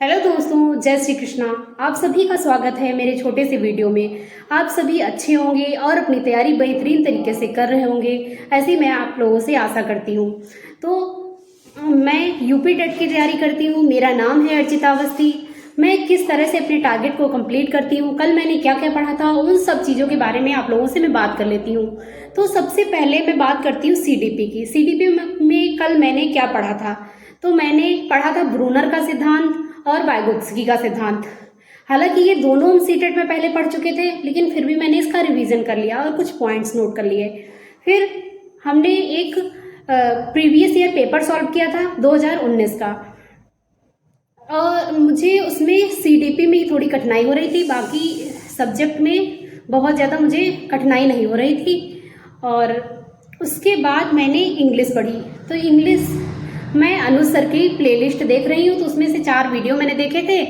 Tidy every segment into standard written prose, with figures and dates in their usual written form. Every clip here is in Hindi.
हेलो दोस्तों, जय श्री कृष्णा। आप सभी का स्वागत है मेरे छोटे से वीडियो में। आप सभी अच्छे होंगे और अपनी तैयारी बेहतरीन तरीके से कर रहे होंगे, ऐसी मैं आप लोगों से आशा करती हूँ। तो मैं यूपी टेट की तैयारी करती हूँ। मेरा नाम है अर्चिता अवस्थी। मैं किस तरह से अपने टारगेट को कंप्लीट करती हूँ, कल मैंने क्या क्या पढ़ा था, उन सब चीज़ों के बारे में आप लोगों से मैं बात कर लेती हूँ। तो सबसे पहले मैं बात करती हूँ सीडीपी की। सीडीपी में कल मैंने क्या पढ़ा था? तो मैंने पढ़ा था ब्रूनर का सिद्धांत और वाइगोत्स्की का सिद्धांत। हालांकि ये दोनों हम सीटेट में पहले पढ़ चुके थे, लेकिन फिर भी मैंने इसका रिवीजन कर लिया और कुछ पॉइंट्स नोट कर लिए। फिर हमने एक प्रीवियस ईयर पेपर सॉल्व किया था 2019 का, और मुझे उसमें सीडीपी में थोड़ी कठिनाई हो रही थी। बाकी सब्जेक्ट में बहुत ज़्यादा मुझे कठिनाई नहीं हो रही थी। और उसके बाद मैंने इंग्लिश पढ़ी। तो इंग्लिश मैं अनुज सर की प्लेलिस्ट देख रही हूँ, तो उसमें से 4 वीडियो मैंने देखे थे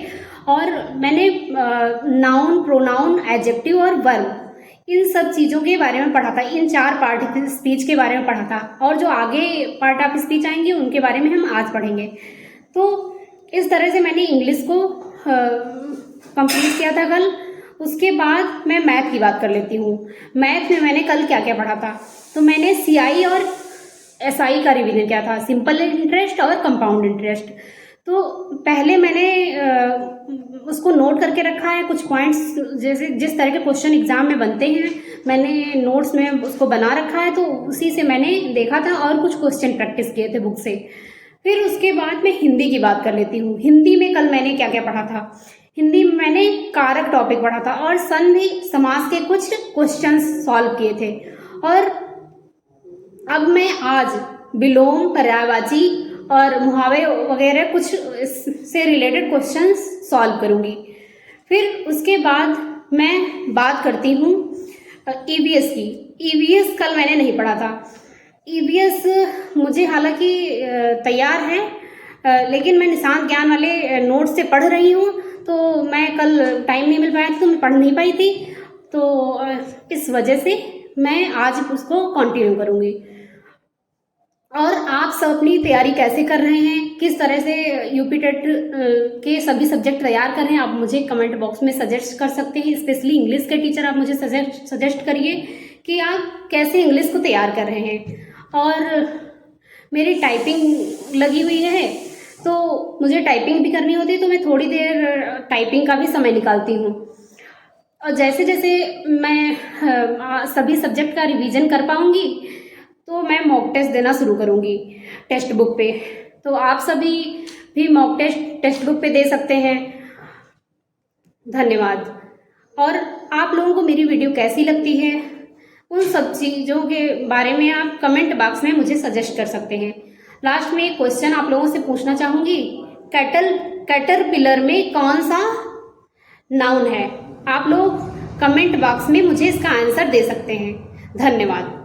और मैंने नाउन, प्रोनाउन, एडजेक्टिव और वर्ब, इन सब चीज़ों के बारे में पढ़ा था। इन 4 पार्ट ऑफ स्पीच के बारे में पढ़ा था, और जो आगे पार्ट ऑफ स्पीच आएंगे उनके बारे में हम आज पढ़ेंगे। तो इस तरह से मैंने इंग्लिश को कंप्लीट किया था कल। उसके बाद मैं मैथ की बात कर लेती हूँ। मैथ में मैंने कल क्या क्या पढ़ा था? तो मैंने सीआई और एसआई का रिवीजन किया था, सिंपल इंटरेस्ट और कंपाउंड इंटरेस्ट। तो पहले मैंने उसको नोट करके रखा है, कुछ पॉइंट्स जैसे जिस तरह के क्वेश्चन एग्जाम में बनते हैं मैंने नोट्स में उसको बना रखा है, तो उसी से मैंने देखा था और कुछ क्वेश्चन प्रैक्टिस किए थे बुक से। फिर उसके बाद मैं हिंदी की बात कर लेती हूँ। हिंदी में कल मैंने क्या क्या पढ़ा था? हिंदी में मैंने कारक टॉपिक पढ़ा था और संधि समास के कुछ क्वेश्चंस सॉल्व किए थे। और अब मैं आज विलोम, पर्यायवाची और मुहावरे वगैरह कुछ से रिलेटेड क्वेश्चंस सॉल्व करूँगी। फिर उसके बाद मैं बात करती हूँ ईवीएस की। ईवीएस कल मैंने नहीं पढ़ा था। ईवीएस मुझे हालांकि तैयार है, लेकिन मैं निशांत ज्ञान वाले नोट से पढ़ रही हूँ, तो मैं कल टाइम नहीं मिल पाया था तो मैं पढ़ नहीं पाई थी। तो इस वजह से मैं आज उसको कंटिन्यू करूँगी। और आप सब अपनी तैयारी कैसे कर रहे हैं, किस तरह से यूपी टेट के सभी सब्जेक्ट तैयार कर रहे हैं, आप मुझे कमेंट बॉक्स में सजेस्ट कर सकते हैं। स्पेशली इंग्लिश के टीचर आप मुझे सजेस्ट करिए कि आप कैसे इंग्लिश को तैयार कर रहे हैं। और मेरी टाइपिंग लगी हुई है, तो मुझे टाइपिंग भी करनी होती है, तो मैं थोड़ी देर टाइपिंग का भी समय निकालती हूँ। और जैसे जैसे मैं सभी सब्जेक्ट का रिवीजन कर पाऊँगी तो मैं मॉक टेस्ट देना शुरू करूँगी टेक्स्ट बुक पे। तो आप सभी भी मॉक टेक्स्ट बुक पे दे सकते हैं। धन्यवाद। और आप लोगों को मेरी वीडियो कैसी लगती है, उन सब चीज़ों के बारे में आप कमेंट बॉक्स में मुझे सजेस्ट कर सकते हैं। लास्ट में एक क्वेश्चन आप लोगों से पूछना चाहूँगी। कैटरपिलर में कौन सा नाउन है? आप लोग कमेंट बॉक्स में मुझे इसका आंसर दे सकते हैं। धन्यवाद।